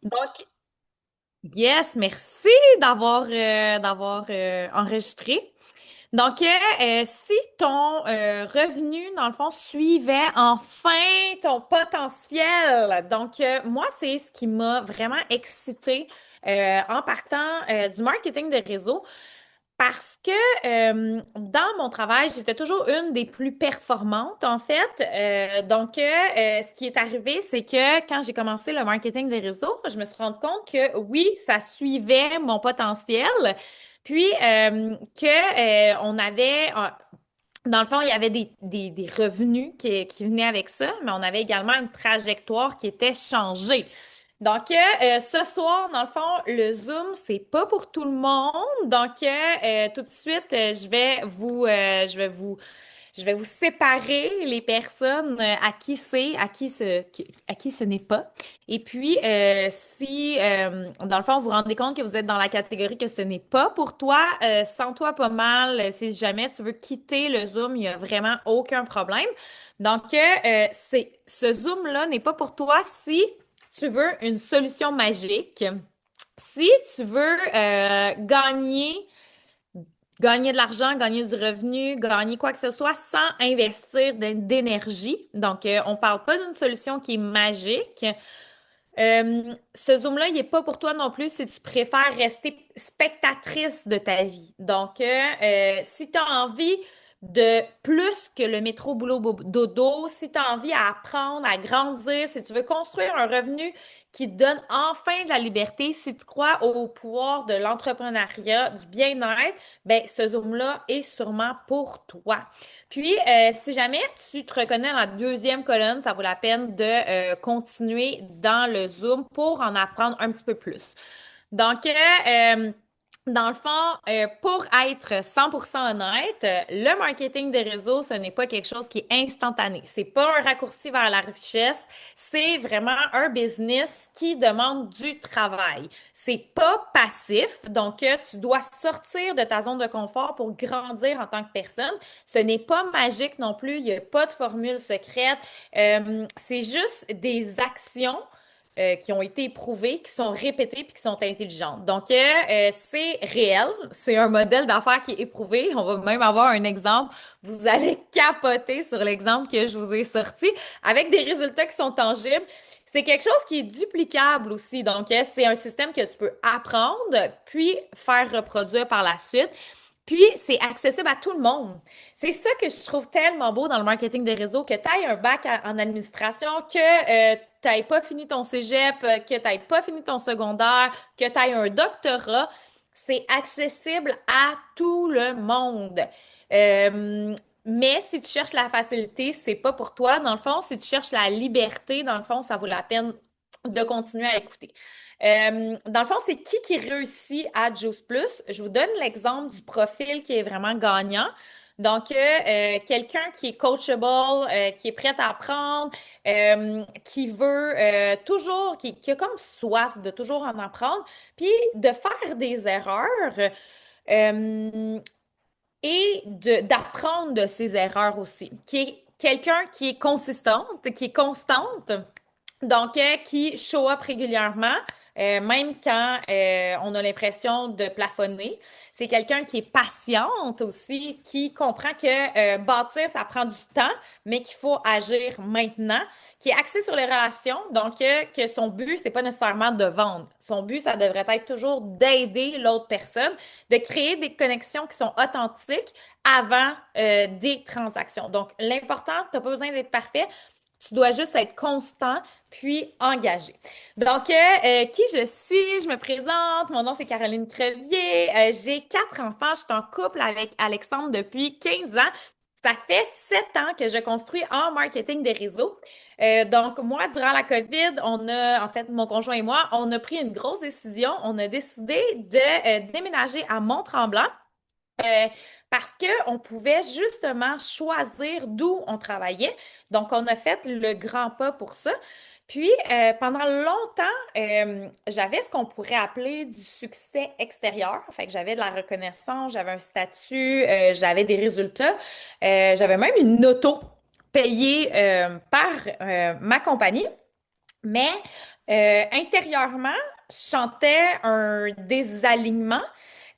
Donc, yes, merci d'avoir enregistré. Donc, si ton revenu, dans le fond, suivait enfin ton potentiel, donc moi, c'est ce qui m'a vraiment excitée en partant du marketing de réseau. Parce que dans mon travail, j'étais toujours une des plus performantes, en fait. Ce qui est arrivé, c'est que quand j'ai commencé le marketing des réseaux, je me suis rendu compte que oui, ça suivait mon potentiel, puis on avait, dans le fond, il y avait des revenus qui venaient avec ça, mais on avait également une trajectoire qui était changée. Donc, ce soir, dans le fond, le Zoom, c'est pas pour tout le monde. Donc, tout de suite, je vais vous séparer les personnes à qui c'est, à qui ce n'est pas. Et puis, si, dans le fond, vous vous rendez compte que vous êtes dans la catégorie que ce n'est pas pour toi, sens-toi pas mal. Si jamais tu veux quitter le Zoom, il y a vraiment aucun problème. Donc, ce Zoom-là n'est pas pour toi si tu veux une solution magique. Si tu veux gagner de l'argent, gagner du revenu, gagner quoi que ce soit sans investir d'énergie. Donc, on parle pas d'une solution qui est magique. Ce Zoom-là, il est pas pour toi non plus si tu préfères rester spectatrice de ta vie. Donc, si tu as envie de plus que le métro boulot dodo, si tu as envie à apprendre, à grandir, si tu veux construire un revenu qui te donne enfin de la liberté, si tu crois au pouvoir de l'entrepreneuriat, du bien-être, ben ce Zoom-là est sûrement pour toi. Puis, si jamais tu te reconnais dans la deuxième colonne, ça vaut la peine de continuer dans le Zoom pour en apprendre un petit peu plus. Donc, dans le fond, pour être 100% honnête, le marketing des réseaux, ce n'est pas quelque chose qui est instantané. C'est pas un raccourci vers la richesse. C'est vraiment un business qui demande du travail. C'est pas passif. Donc, tu dois sortir de ta zone de confort pour grandir en tant que personne. Ce n'est pas magique non plus. Il n'y a pas de formule secrète. C'est juste des actions qui ont été éprouvées, qui sont répétées puis qui sont intelligentes. Donc, c'est réel. C'est un modèle d'affaires qui est éprouvé. On va même avoir un exemple. Vous allez capoter sur l'exemple que je vous ai sorti avec des résultats qui sont tangibles. C'est quelque chose qui est duplicable aussi. Donc, c'est un système que tu peux apprendre puis faire reproduire par la suite. Puis, c'est accessible à tout le monde. C'est ça que je trouve tellement beau dans le marketing des réseaux, que tu aies un bac en administration, que tu n'aies pas fini ton cégep, que tu n'aies pas fini ton secondaire, que tu aies un doctorat. C'est accessible à tout le monde. Mais si tu cherches la facilité, c'est pas pour toi. Dans le fond, si tu cherches la liberté, dans le fond, ça vaut la peine de continuer à écouter. Dans le fond, c'est qui réussit à Juice Plus? Je vous donne l'exemple du profil qui est vraiment gagnant. Donc, quelqu'un qui est coachable, qui est prêt à apprendre, qui veut toujours, qui a comme soif de toujours en apprendre, puis de faire des erreurs euh, et d'apprendre de ses erreurs aussi. Qui est quelqu'un qui est consistante, qui est constante, donc, qui show up régulièrement, même quand on a l'impression de plafonner. C'est quelqu'un qui est patiente aussi, qui comprend que bâtir, ça prend du temps, mais qu'il faut agir maintenant, qui est axé sur les relations, donc que son but, c'est pas nécessairement de vendre. Son but, ça devrait être toujours d'aider l'autre personne, de créer des connexions qui sont authentiques avant des transactions. Donc, l'important, tu n'as pas besoin d'être parfait. Tu dois juste être constant puis engagé. Donc, qui je suis? Je me présente. Mon nom, c'est Caroline Crevier. J'ai 4 enfants. Je suis en couple avec Alexandre depuis 15 ans. Ça fait 7 ans que je construis en marketing des réseaux. Donc, moi, durant la COVID, en fait, mon conjoint et moi, on a pris une grosse décision. On a décidé de déménager à Mont-Tremblant. Euh, Parce qu'on pouvait justement choisir d'où on travaillait. Donc, on a fait le grand pas pour ça. Puis, pendant longtemps, j'avais ce qu'on pourrait appeler du succès extérieur. Fait que j'avais de la reconnaissance, j'avais un statut, j'avais des résultats. J'avais même une auto payée par ma compagnie. Mais intérieurement, je sentais un désalignement.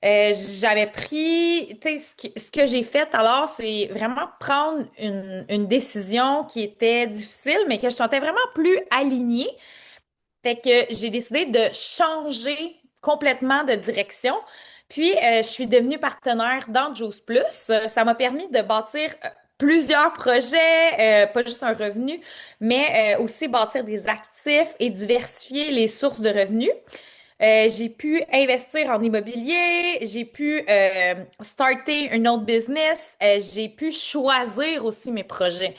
J'avais pris, tu sais, ce que j'ai fait alors, c'est vraiment prendre une décision qui était difficile, mais que je sentais vraiment plus alignée. Fait que j'ai décidé de changer complètement de direction. Puis, je suis devenue partenaire dans Juice Plus. Ça m'a permis de bâtir plusieurs projets, pas juste un revenu, mais aussi bâtir des actifs et diversifier les sources de revenus. J'ai pu investir en immobilier, j'ai pu starter un autre business, j'ai pu choisir aussi mes projets.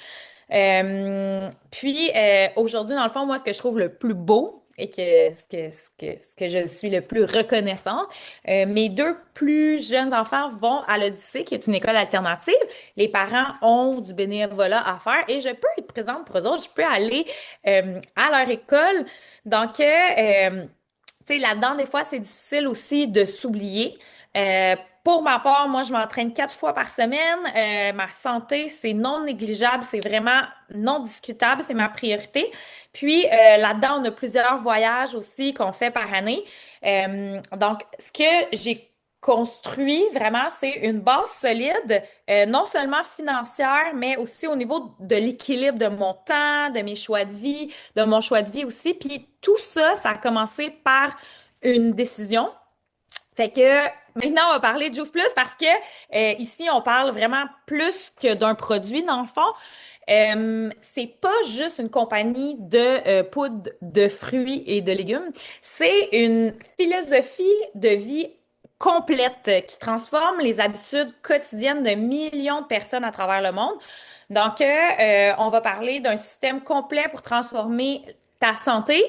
Puis aujourd'hui, dans le fond, moi, ce que je trouve le plus beau et que ce que je suis le plus reconnaissant, mes deux plus jeunes enfants vont à l'Odyssée, qui est une école alternative. Les parents ont du bénévolat à faire et je peux être présente pour eux autres. Je peux aller à leur école. Donc, tu sais, là-dedans, des fois, c'est difficile aussi de s'oublier. Pour ma part, moi, je m'entraîne 4 fois par semaine. Ma santé, c'est non négligeable, c'est vraiment non discutable, c'est ma priorité. Puis là-dedans, on a plusieurs voyages aussi qu'on fait par année. Donc, ce que j'ai construit vraiment, c'est une base solide, non seulement financière, mais aussi au niveau de l'équilibre de mon temps, de mes choix de vie, de mon choix de vie aussi. Puis tout ça, ça a commencé par une décision. Fait que maintenant, on va parler de Juice Plus parce que ici, on parle vraiment plus que d'un produit, dans le fond. C'est pas juste une compagnie de poudre de fruits et de légumes. C'est une philosophie de vie complète qui transforme les habitudes quotidiennes de millions de personnes à travers le monde. Donc, on va parler d'un système complet pour transformer ta santé,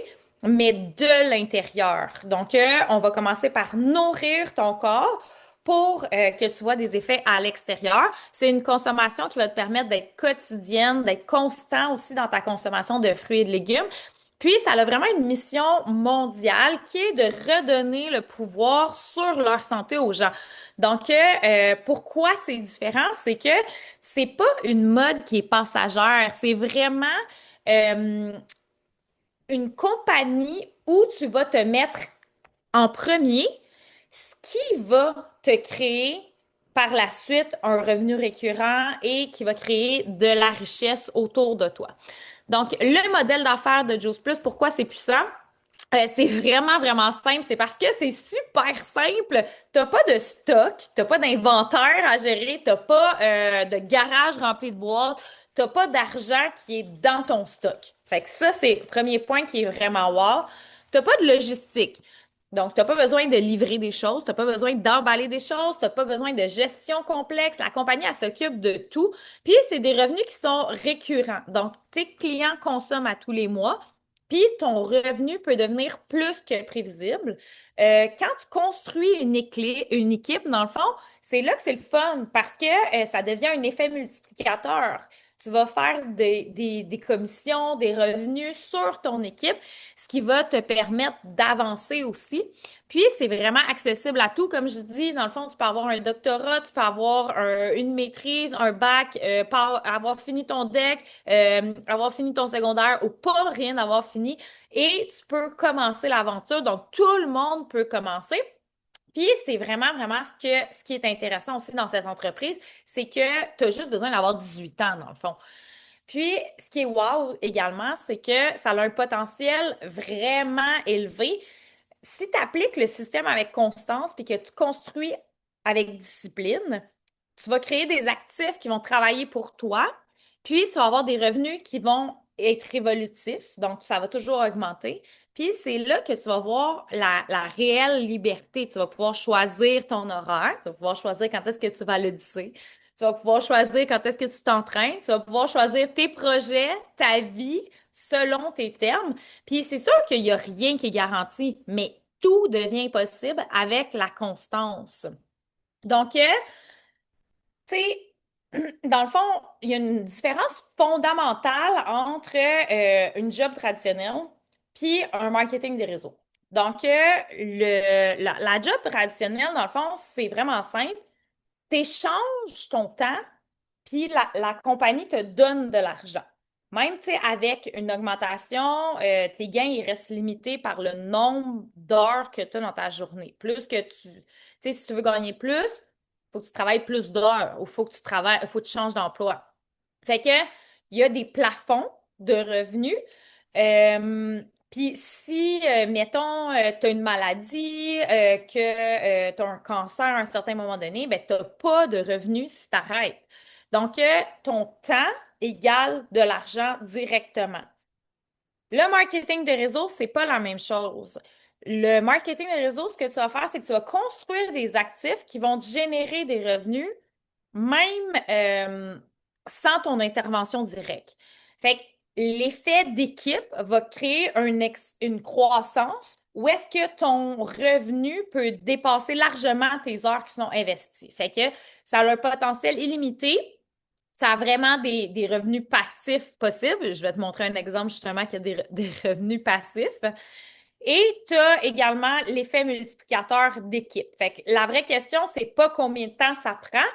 mais de l'intérieur. Donc, on va commencer par nourrir ton corps pour que tu vois des effets à l'extérieur. C'est une consommation qui va te permettre d'être quotidienne, d'être constant aussi dans ta consommation de fruits et de légumes. Puis, ça a vraiment une mission mondiale qui est de redonner le pouvoir sur leur santé aux gens. Donc, pourquoi c'est différent? C'est que c'est pas une mode qui est passagère. C'est vraiment euh, une compagnie où tu vas te mettre en premier, ce qui va te créer par la suite un revenu récurrent et qui va créer de la richesse autour de toi. Donc, le modèle d'affaires de Juice Plus, pourquoi c'est puissant? C'est vraiment, vraiment simple. C'est parce que c'est super simple. T'as pas de stock, t'as pas d'inventaire à gérer, t'as pas de garage rempli de boîtes, t'as pas d'argent qui est dans ton stock. Fait que ça, c'est le premier point qui est vraiment wow. T'as pas de logistique. Donc, t'as pas besoin de livrer des choses, t'as pas besoin d'emballer des choses, t'as pas besoin de gestion complexe. La compagnie, elle s'occupe de tout. Puis, c'est des revenus qui sont récurrents. Donc, tes clients consomment à tous les mois. Puis ton revenu peut devenir plus que prévisible. Quand tu construis une équipe, dans le fond, c'est là que c'est le fun parce que ça devient un effet multiplicateur. Tu vas faire des commissions, des revenus sur ton équipe, ce qui va te permettre d'avancer aussi. Puis, c'est vraiment accessible à tout. Comme je dis, dans le fond, tu peux avoir un doctorat, tu peux avoir une maîtrise, un bac, pas avoir fini ton deck, avoir fini ton secondaire ou pas rien avoir fini. Et tu peux commencer l'aventure. Donc, tout le monde peut commencer. Puis, c'est vraiment, vraiment ce qui est intéressant aussi dans cette entreprise, c'est que tu as juste besoin d'avoir 18 ans, dans le fond. Puis, ce qui est wow également, c'est que ça a un potentiel vraiment élevé. Si tu appliques le système avec constance puis que tu construis avec discipline, tu vas créer des actifs qui vont travailler pour toi, puis tu vas avoir des revenus qui vont être évolutifs, donc ça va toujours augmenter. Puis c'est là que tu vas voir la réelle liberté. Tu vas pouvoir choisir ton horaire, tu vas pouvoir choisir quand est-ce que tu vas le lycée, tu vas pouvoir choisir quand est-ce que tu t'entraînes, tu vas pouvoir choisir tes projets, ta vie selon tes termes. Puis c'est sûr qu'il n'y a rien qui est garanti, mais tout devient possible avec la constance. Donc, tu sais, dans le fond, il y a une différence fondamentale entre une job traditionnelle puis un marketing des réseaux. Donc, la job traditionnelle, dans le fond, c'est vraiment simple. Tu échanges ton temps, puis la compagnie te donne de l'argent. Même, tu sais, avec une augmentation, tes gains, ils restent limités par le nombre d'heures que tu as dans ta journée. Plus que tu sais, si tu veux gagner plus, faut que tu travailles plus d'heures ou faut que tu travailles, faut que tu changes d'emploi. Fait que, il y a des plafonds de revenus. Euh, Puis si, mettons, tu as une maladie, que tu as un cancer à un certain moment donné, ben, tu n'as pas de revenus si tu arrêtes. Donc, ton temps égale de l'argent directement. Le marketing de réseau, c'est pas la même chose. Le marketing de réseau, ce que tu vas faire, c'est que tu vas construire des actifs qui vont te générer des revenus, même sans ton intervention directe. Fait que l'effet d'équipe va créer une croissance où est-ce que ton revenu peut dépasser largement tes heures qui sont investies. Fait que ça a un potentiel illimité. Ça a vraiment des revenus passifs possibles. Je vais te montrer un exemple justement qui a des revenus passifs. Et tu as également l'effet multiplicateur d'équipe. Fait que la vraie question, c'est pas combien de temps ça prend,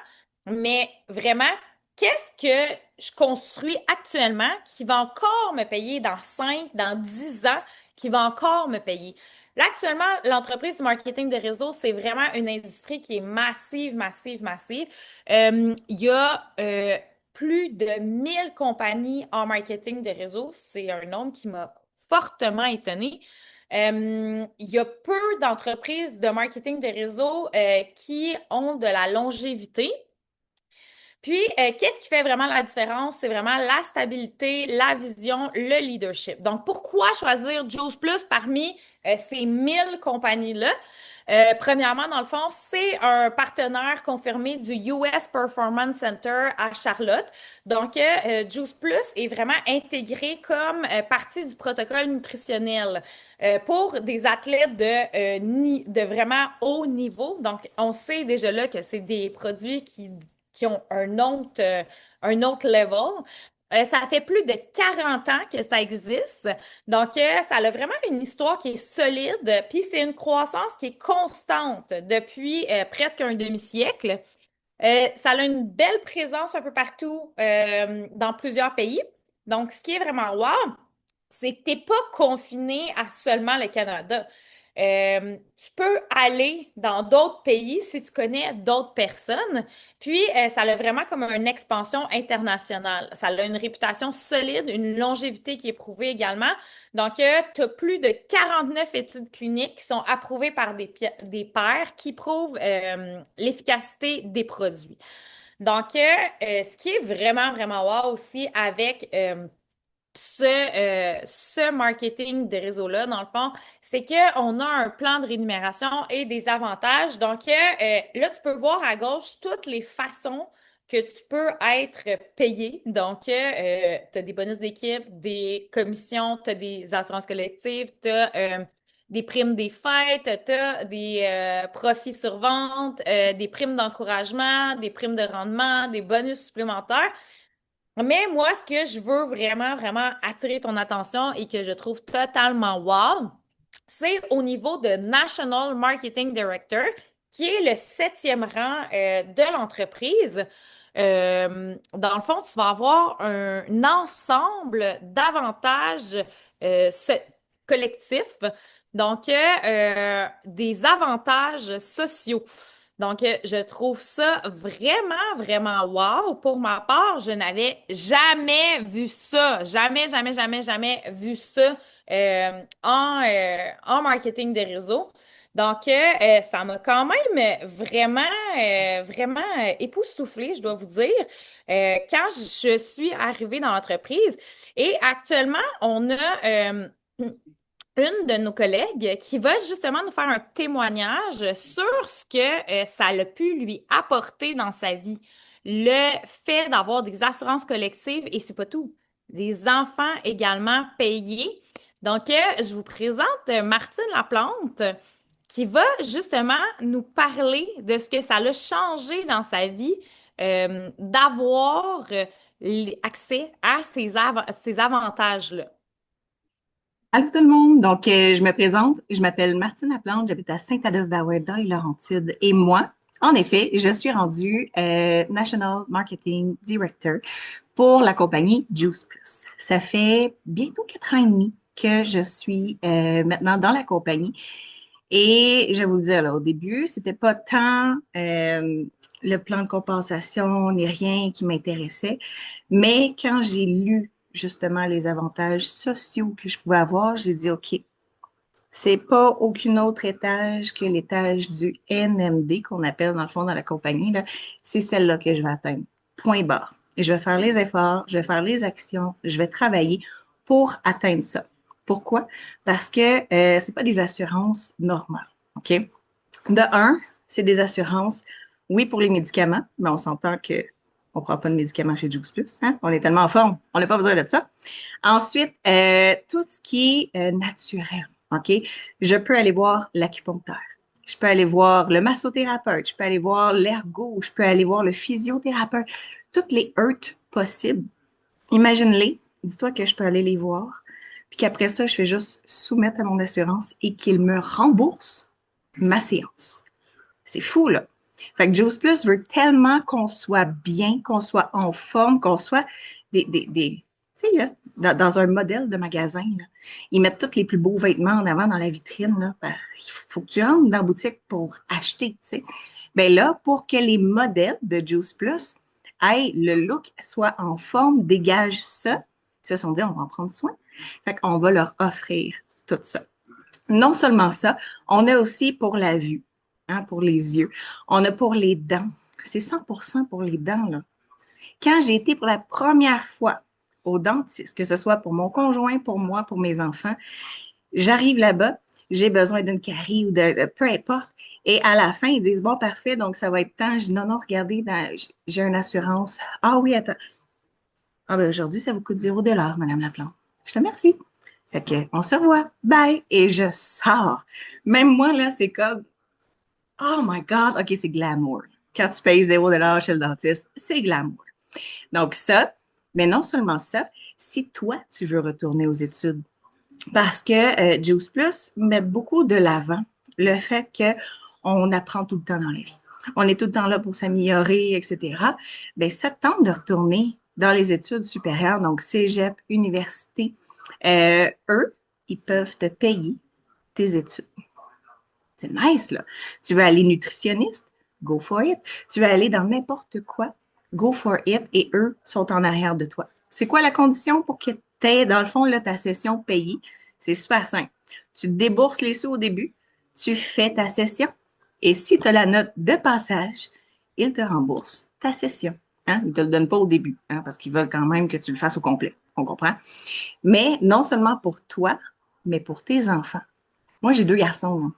mais vraiment, qu'est-ce que je construis actuellement qui va encore me payer dans 5, dans 10 ans, qui va encore me payer? Là, actuellement, l'entreprise du marketing de réseau, c'est vraiment une industrie qui est massive, massive, massive. Il y a plus de 1000 compagnies en marketing de réseau. C'est un nombre qui m'a fortement étonnée. Il y a peu d'entreprises de marketing de réseau qui ont de la longévité. Puis, qu'est-ce qui fait vraiment la différence? C'est vraiment la stabilité, la vision, le leadership. Donc, pourquoi choisir Juice Plus parmi ces 1000 compagnies-là? Premièrement, dans le fond, c'est un partenaire confirmé du US Performance Center à Charlotte. Donc, Juice Plus est vraiment intégré comme partie du protocole nutritionnel pour des athlètes de vraiment haut niveau. Donc, on sait déjà là que c'est des produits qui ont un autre level. Ça fait plus de 40 ans que ça existe. Donc, ça a vraiment une histoire qui est solide. Puis, c'est une croissance qui est constante depuis presque un demi-siècle. Ça a une belle présence un peu partout dans plusieurs pays. Donc, ce qui est vraiment wow, c'est que tu n'es pas confiné à seulement le Canada. Tu peux aller dans d'autres pays si tu connais d'autres personnes. Puis, ça a vraiment comme une expansion internationale. Ça a une réputation solide, une longévité qui est prouvée également. Donc, tu as plus de 49 études cliniques qui sont approuvées par des pairs qui prouvent l'efficacité des produits. Donc, ce qui est vraiment, vraiment wow aussi avec ce marketing de réseau-là, dans le fond, c'est qu'on a un plan de rémunération et des avantages. Donc, là, tu peux voir à gauche toutes les façons que tu peux être payé. Donc, tu as des bonus d'équipe, des commissions, tu as des assurances collectives, tu as des primes des fêtes, tu as des profits sur vente, des primes d'encouragement, des primes de rendement, des bonus supplémentaires. Mais moi, ce que je veux vraiment, vraiment attirer ton attention et que je trouve totalement wow, c'est au niveau de National Marketing Director, qui est le septième rang de l'entreprise. Dans le fond, tu vas avoir un ensemble d'avantages euh, so- collectifs, donc des avantages sociaux. Donc, je trouve ça vraiment, vraiment wow. Pour ma part, je n'avais jamais vu ça. Jamais, jamais, jamais, jamais vu ça en marketing des réseaux. Donc, ça m'a quand même vraiment, vraiment époustouflée, je dois vous dire, quand je suis arrivée dans l'entreprise. Et actuellement, on a une de nos collègues qui va justement nous faire un témoignage sur ce que ça a pu lui apporter dans sa vie. Le fait d'avoir des assurances collectives et c'est pas tout. Des enfants également payés. Donc, je vous présente Martine Laplante qui va justement nous parler de ce que ça a changé dans sa vie d'avoir accès à ces avantages-là. Allô tout le monde, donc je me présente, je m'appelle Martine Laplante, j'habite à Saint-Adolphe-d'Auer dans les Laurentides et moi, en effet, je suis rendue National Marketing Director. pour la compagnie Juice Plus. Ça fait bientôt 4 ans et demi que je suis maintenant dans la compagnie. Et je vais vous le dire, là, au début, c'était pas tant le plan de compensation ni rien qui m'intéressait, mais quand j'ai lu justement les avantages sociaux que je pouvais avoir, j'ai dit, OK, c'est pas aucun autre étage que l'étage du NMD qu'on appelle dans le fond dans la compagnie, là. C'est celle-là que je vais atteindre. Point barre. Et je vais faire les efforts, je vais faire les actions, je vais travailler pour atteindre ça. Pourquoi? Parce que c'est pas des assurances normales. OK? De un, c'est des assurances, oui, pour les médicaments, mais on s'entend que on prend pas de médicaments chez Juice Plus, hein? On est tellement en forme, on n'a pas besoin de ça. Ensuite, tout ce qui est naturel, OK? Je peux aller voir l'acupuncteur, je peux aller voir le massothérapeute, je peux aller voir l'ergo, je peux aller voir le physiothérapeute, toutes les hurts possibles. Imagine-les, dis-toi que je peux aller les voir, puis qu'après ça, je fais juste soumettre à mon assurance et qu'ils me remboursent ma séance. C'est fou, là. Fait que Juice Plus veut tellement qu'on soit bien, qu'on soit en forme, qu'on soit tu sais, là, dans un modèle de magasin, là, ils mettent tous les plus beaux vêtements en avant dans la vitrine, là. Ben, il faut que tu rentres dans la boutique pour acheter, tu sais. Ben là, pour que les modèles de Juice Plus aient le look, soit en forme, dégagent ça, ils se sont dit, on va en prendre soin. Fait qu'on va leur offrir tout ça. Non seulement ça, on a aussi pour la vue, hein, pour les yeux. On a pour les dents. C'est 100% pour les dents, là. Quand j'ai été pour la première fois au dentiste, que ce soit pour mon conjoint, pour moi, pour mes enfants, j'arrive là-bas, j'ai besoin d'une carie ou de peu importe. Et à la fin, ils disent, bon, parfait, donc ça va être temps. Je dis, non, non, regardez, j'ai une assurance. Ah oui, attends. Ah ben aujourd'hui, ça vous coûte 0 $ Madame Laplante. Je te remercie. Fait que, on se revoit. Bye. Et je sors. Même moi, là, c'est comme, oh my God. OK, c'est glamour. Quand tu payes 0 $ chez le dentiste, c'est glamour. Donc ça, mais non seulement ça, si toi, tu veux retourner aux études, parce que Juice Plus met beaucoup de l'avant le fait qu'on apprend tout le temps dans la vie. On est tout le temps là pour s'améliorer, etc. Bien, ça te tente de retourner dans les études supérieures, donc cégep, université. Eux, ils peuvent te payer tes études. C'est nice, là. Tu veux aller nutritionniste? Go for it. Tu veux aller dans n'importe quoi? Go for it. Et eux sont en arrière de toi. C'est quoi la condition pour que tu aies, dans le fond, là, ta session payée? C'est super simple. Tu débourses les sous au début, tu fais ta session, et si tu as la note de passage, ils te remboursent ta session. Hein? Ils ne te le donnent pas au début, hein, parce qu'ils veulent quand même que tu le fasses au complet. On comprend? Mais non seulement pour toi, mais pour tes enfants. Moi, j'ai 2 garçons, hein.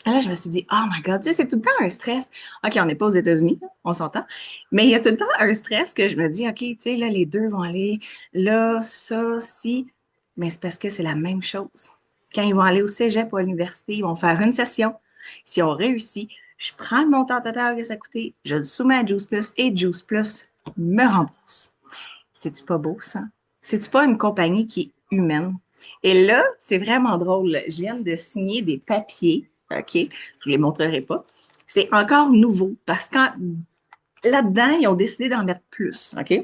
Et là, je me suis dit, oh my God, tu sais, c'est tout le temps un stress. OK, on n'est pas aux États-Unis, on s'entend, mais il y a tout le temps un stress que je me dis, OK, tu sais, là, les deux vont aller là, ça, si. Mais c'est parce que c'est la même chose. Quand ils vont aller au cégep ou à l'université, ils vont faire une session. Si on réussit, je prends le montant total que ça a coûté, je le soumets à Juice Plus et Juice Plus me rembourse. C'est-tu pas beau, ça? C'est-tu pas une compagnie qui est humaine? Et là, c'est vraiment drôle. Je viens de signer des papiers, OK? Je vous les montrerai pas. C'est encore nouveau parce que là-dedans, ils ont décidé d'en mettre plus, OK?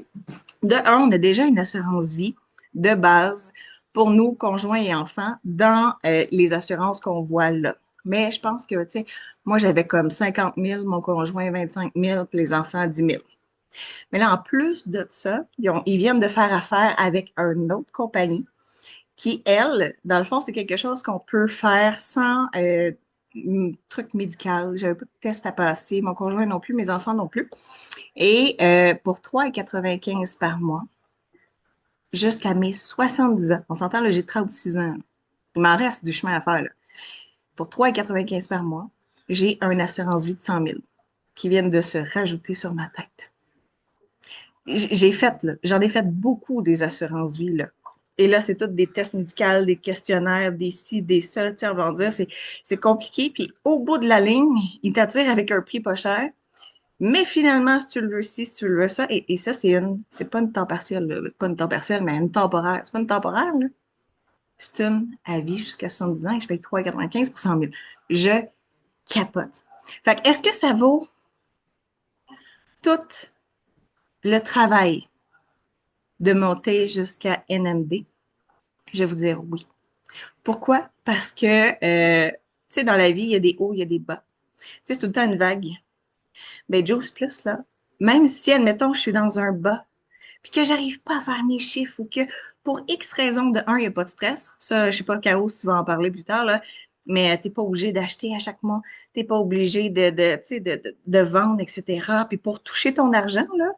De un, on a déjà une assurance vie de base pour nous, conjoints et enfants, dans les assurances qu'on voit là. Mais je pense que, tu sais, moi, j'avais comme 50 000, mon conjoint 25 000, puis les enfants 10 000. Mais là, en plus de ça, ils viennent de faire affaire avec une autre compagnie qui, elle, dans le fond, c'est quelque chose qu'on peut faire sans truc médical. J'avais pas de test à passer, mon conjoint non plus, mes enfants non plus. Et pour 3,95 par mois, jusqu'à mes 70 ans. On s'entend, là, j'ai 36 ans. Il m'en reste du chemin à faire, là. Pour 3,95 par mois, j'ai une assurance vie de 100 000 qui viennent de se rajouter sur ma tête. J'ai fait, là, j'en ai fait beaucoup des assurances vie, là. Et là, c'est tout des tests médicaux, des questionnaires, des ci, des ça, tu sais, on va dire, c'est compliqué. Puis au bout de la ligne, ils t'attirent avec un prix pas cher. Mais finalement, si tu le veux ci, si tu le veux ça, et ça, c'est pas une temps partiel, là, pas une temps partiel, mais une temporaire. C'est pas une temporaire, là. C'est une à vie jusqu'à 70 ans et je paye 3,95 pour 100 000. Je capote. Fait que, est-ce que ça vaut tout le travail de monter jusqu'à NMD? Je vais vous dire oui. Pourquoi? Parce que, tu sais, dans la vie, il y a des hauts, il y a des bas. Tu sais, c'est tout le temps une vague. Ben, Juice Plus, là, même si, admettons, je suis dans un bas, puis que j'arrive pas à faire mes chiffres ou que pour X raison de un, il n'y a pas de stress. Ça, je sais pas, Caro, si tu vas en parler plus tard, là, mais t'es pas obligé d'acheter à chaque mois. T'es pas obligé tu sais, de vendre, etc. Puis pour toucher ton argent, là,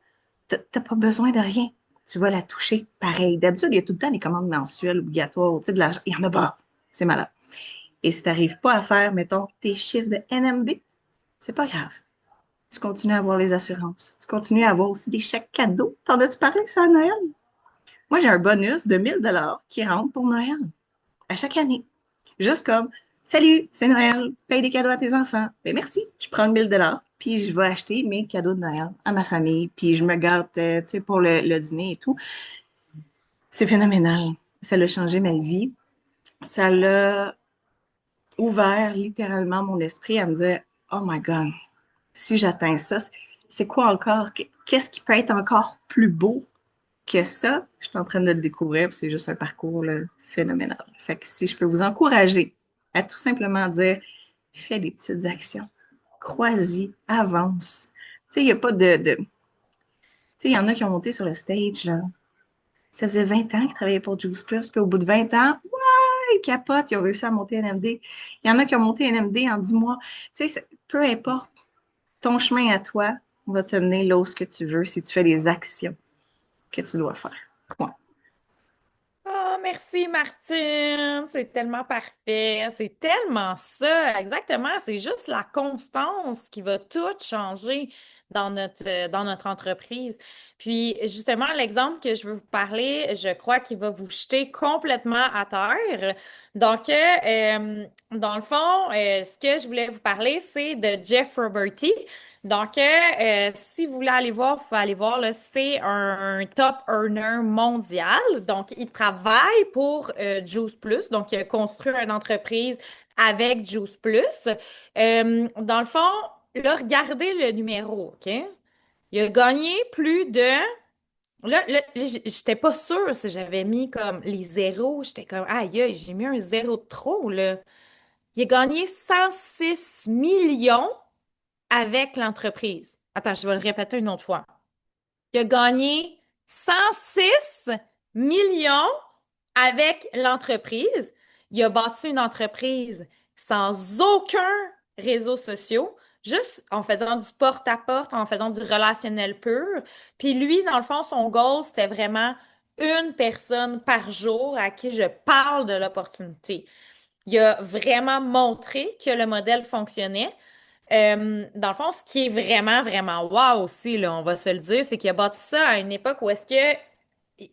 t'as pas besoin de rien. Tu vas la toucher pareil. D'habitude, il y a tout le temps des commandes mensuelles obligatoires, tu sais, de l'argent. Il y en a pas. C'est malade. Et si t'arrives pas à faire, mettons, tes chiffres de NMD, c'est pas grave. Tu continues à avoir les assurances. Tu continues à avoir aussi des chèques cadeaux. T'en as-tu parlé ça à Noël? Moi, j'ai un bonus de 1 000 $ qui rentre pour Noël à chaque année. Juste comme, salut, c'est Noël, paye des cadeaux à tes enfants. Ben merci, je prends 1 000 $ puis je vais acheter mes cadeaux de Noël à ma famille, puis je me gâte, tu sais, pour le dîner et tout. C'est phénoménal. Ça a changé ma vie. Ça l'a ouvert littéralement mon esprit à me dire, oh my God, si j'atteins ça, c'est quoi encore? Qu'est-ce qui peut être encore plus beau que ça? Je suis en train de le découvrir, puis c'est juste un parcours là, phénoménal. Fait que si je peux vous encourager à tout simplement dire, fais des petites actions, crois-y, avance. Tu sais, il n'y a pas tu sais, il y en a qui ont monté sur le stage, là. Ça faisait 20 ans qu'ils travaillaient pour Juice Plus, puis au bout de 20 ans, ouais, ils capotent, ils ont réussi à monter NMD. Il y en a qui ont monté NMD en 10 mois. Tu sais, peu importe, ton chemin à toi va te mener là où ce que tu veux si tu fais les actions que tu dois faire. Point. Oh, merci Martine, c'est tellement parfait, c'est tellement ça, exactement, c'est juste la constance qui va tout changer dans notre entreprise. Puis justement, l'exemple que je veux vous parler, je crois qu'il va vous jeter complètement à terre. Donc, dans le fond, ce que je voulais vous parler, c'est de Jeff Roberty. Donc, si vous voulez aller voir, vous pouvez aller voir, là, c'est un top earner mondial. Donc, il travaille pour Juice Plus. Donc, il a construit une entreprise avec Juice Plus. Dans le fond, là, regardez le numéro, OK? Il a gagné plus de... Là, j'étais pas sûre si j'avais mis comme les zéros. J'étais comme, aïe, aïe, j'ai mis un zéro de trop, là. Il a gagné 106 millions avec l'entreprise. Attends, je vais le répéter une autre fois. Il a gagné 106 millions avec l'entreprise. Il a bâti une entreprise sans aucun réseau social, juste en faisant du porte-à-porte, en faisant du relationnel pur. Puis lui, dans le fond, son goal, c'était vraiment une personne par jour à qui je parle de l'opportunité. Il a vraiment montré que le modèle fonctionnait. Dans le fond, ce qui est vraiment, vraiment wow aussi, là, on va se le dire, c'est qu'il a bâti ça à une époque où est-ce que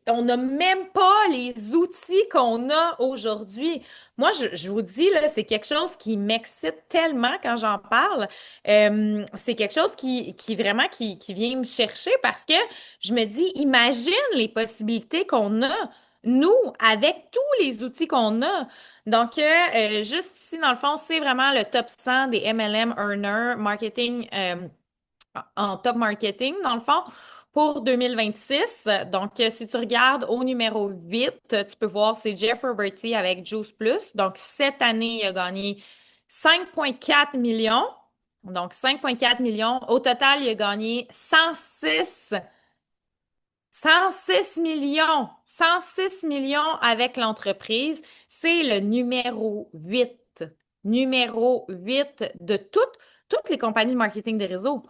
on n'a même pas les outils qu'on a aujourd'hui. Moi, je vous dis, là, c'est quelque chose qui m'excite tellement quand j'en parle. C'est quelque chose qui vraiment qui vient me chercher parce que je me dis, imagine les possibilités qu'on a, nous, avec tous les outils qu'on a. Donc, juste ici, dans le fond, c'est vraiment le top 100 des MLM earners marketing en top marketing, dans le fond, pour 2026. Donc, si tu regardes au numéro 8, tu peux voir, c'est Jeff Roberty avec Juice Plus. Donc, cette année, il a gagné 5,4 millions. Donc, 5,4 millions. Au total, il a gagné 106 millions. 106 millions avec l'entreprise. C'est le numéro 8. Numéro 8 de toutes les compagnies de marketing des réseaux.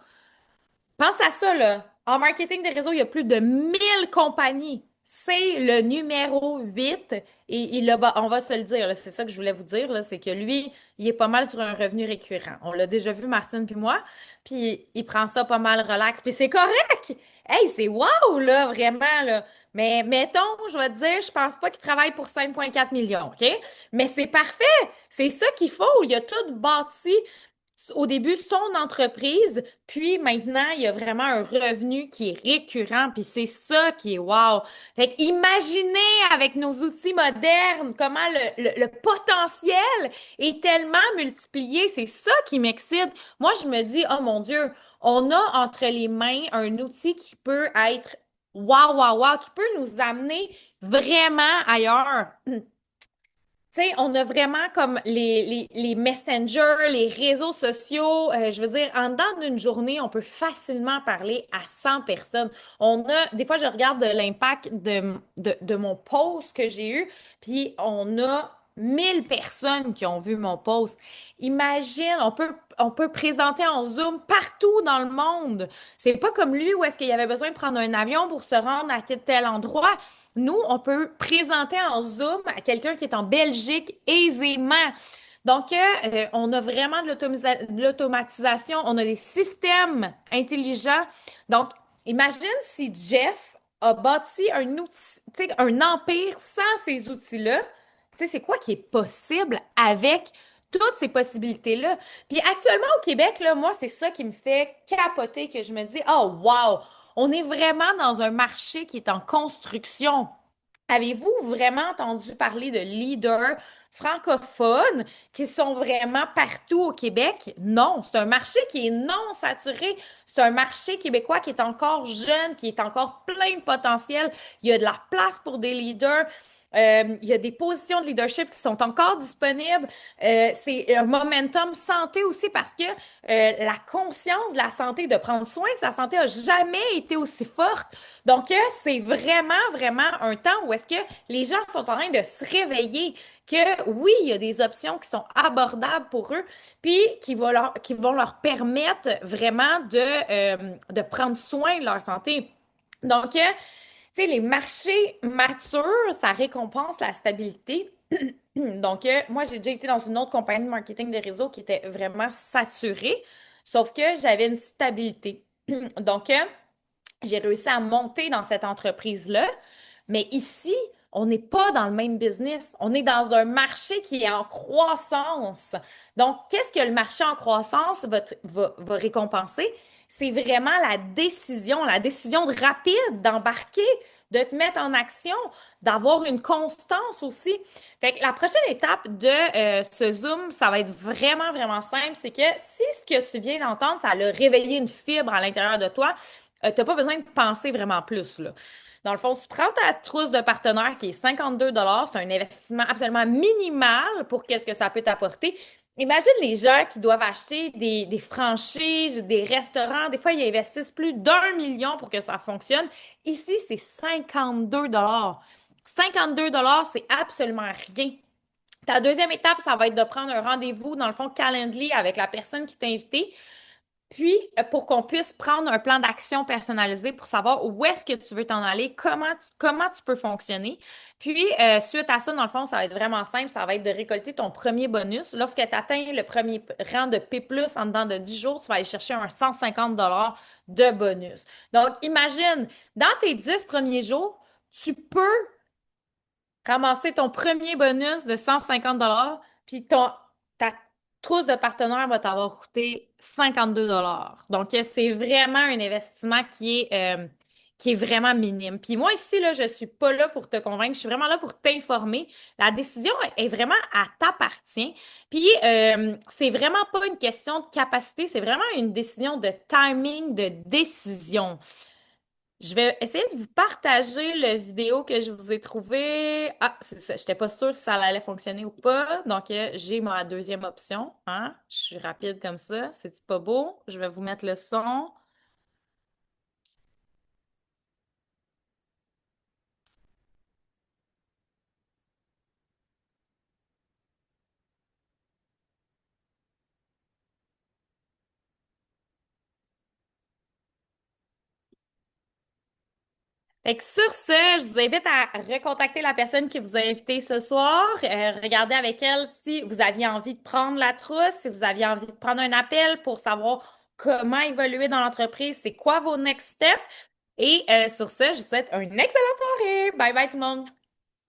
Pense à ça, là. En marketing des réseaux, il y a plus de 1 000 compagnies. C'est le numéro 8 et on va se le dire, là, c'est ça que je voulais vous dire, là, c'est que lui, il est pas mal sur un revenu récurrent. On l'a déjà vu, Martine puis moi, puis il prend ça pas mal relax, puis c'est correct! Hey, c'est wow, là, vraiment, là. Mais mettons, je vais te dire, je pense pas qu'il travaille pour 5,4 millions, OK? Mais c'est parfait! C'est ça qu'il faut. Il a tout bâti au début son entreprise, puis maintenant, il y a vraiment un revenu qui est récurrent, puis c'est ça qui est wow. Fait que imaginez avec nos outils modernes comment le potentiel est tellement multiplié, c'est ça qui m'excite. Moi, je me dis, oh mon Dieu, on a entre les mains un outil qui peut être wow, wow, wow, qui peut nous amener vraiment ailleurs. Tu sais, on a vraiment comme les messengers, les réseaux sociaux. Je veux dire, en dedans d'une journée, on peut facilement parler à 100 personnes. Des fois, je regarde l'impact de mon post que j'ai eu, puis on a 1 000 personnes qui ont vu mon post. Imagine, on peut présenter en Zoom partout dans le monde. C'est pas comme lui où est-ce qu'il y avait besoin de prendre un avion pour se rendre à tel endroit. Nous, on peut présenter en Zoom à quelqu'un qui est en Belgique aisément. Donc, on a vraiment de l'automatisation, on a des systèmes intelligents. Donc, imagine si Jeff a bâti un outil, tu sais, un empire sans ces outils-là. Tu sais, c'est quoi qui est possible avec toutes ces possibilités-là? Puis actuellement au Québec, là, moi, c'est ça qui me fait capoter, que je me dis, oh wow, on est vraiment dans un marché qui est en construction. Avez-vous vraiment entendu parler de leaders francophones qui sont vraiment partout au Québec? Non, c'est un marché qui est non saturé. C'est un marché québécois qui est encore jeune, qui est encore plein de potentiel. Il y a de la place pour des leaders. Il y a des positions de leadership qui sont encore disponibles. C'est un momentum santé aussi parce que la conscience de la santé, de prendre soin de sa santé, a jamais été aussi forte. Donc, c'est vraiment, vraiment un temps où est-ce que les gens sont en train de se réveiller, que oui, il y a des options qui sont abordables pour eux, puis qui vont leur permettre vraiment de prendre soin de leur santé. Donc, tu sais, les marchés matures, ça récompense la stabilité. Donc, moi, j'ai déjà été dans une autre compagnie de marketing de réseau qui était vraiment saturée, sauf que j'avais une stabilité. Donc, j'ai réussi à monter dans cette entreprise-là. Mais ici, on n'est pas dans le même business. On est dans un marché qui est en croissance. Donc, qu'est-ce que le marché en croissance va récompenser? C'est vraiment la décision rapide d'embarquer, de te mettre en action, d'avoir une constance aussi. Fait que la prochaine étape de ce Zoom, ça va être vraiment, vraiment simple. C'est que si ce que tu viens d'entendre, ça a réveillé une fibre à l'intérieur de toi, t'as pas besoin de penser vraiment plus, là. Dans le fond, tu prends ta trousse de partenaire qui est 52 $, c'est un investissement absolument minimal pour qu'est-ce que ça peut t'apporter. Imagine les gens qui doivent acheter des franchises, des restaurants. Des fois, ils investissent plus d'1 million pour que ça fonctionne. Ici, c'est 52 $. 52 $, c'est absolument rien. Ta deuxième étape, ça va être de prendre un rendez-vous, dans le fond, Calendly avec la personne qui t'a invité. Puis, pour qu'on puisse prendre un plan d'action personnalisé pour savoir où est-ce que tu veux t'en aller, comment tu peux fonctionner. Puis, suite à ça, dans le fond, ça va être vraiment simple. Ça va être de récolter ton premier bonus. Lorsque tu atteins le premier rang de P+, en dedans de 10 jours, tu vas aller chercher un 150 $ de bonus. Donc, imagine, dans tes 10 premiers jours, tu peux ramasser ton premier bonus de 150 $, puis ta trousse de partenaires va t'avoir coûté 52 $. Donc, c'est vraiment un investissement qui est vraiment minime. Puis moi, ici, là, je suis pas là pour te convaincre, je suis vraiment là pour t'informer. La décision est vraiment à t'appartient. Puis, c'est vraiment pas une question de capacité, c'est vraiment une décision de timing, de décision. Je vais essayer de vous partager le vidéo que je vous ai trouvé. Ah, c'est ça. J'étais pas sûre si ça allait fonctionner ou pas. Donc, j'ai ma deuxième option. Hein? Je suis rapide comme ça. C'est pas beau? Je vais vous mettre le son. Fait que sur ce, je vous invite à recontacter la personne qui vous a invité ce soir. Regardez avec elle si vous aviez envie de prendre la trousse, si vous aviez envie de prendre un appel pour savoir comment évoluer dans l'entreprise, c'est quoi vos next steps. Et sur ce, je vous souhaite une excellente soirée. Bye bye tout le monde.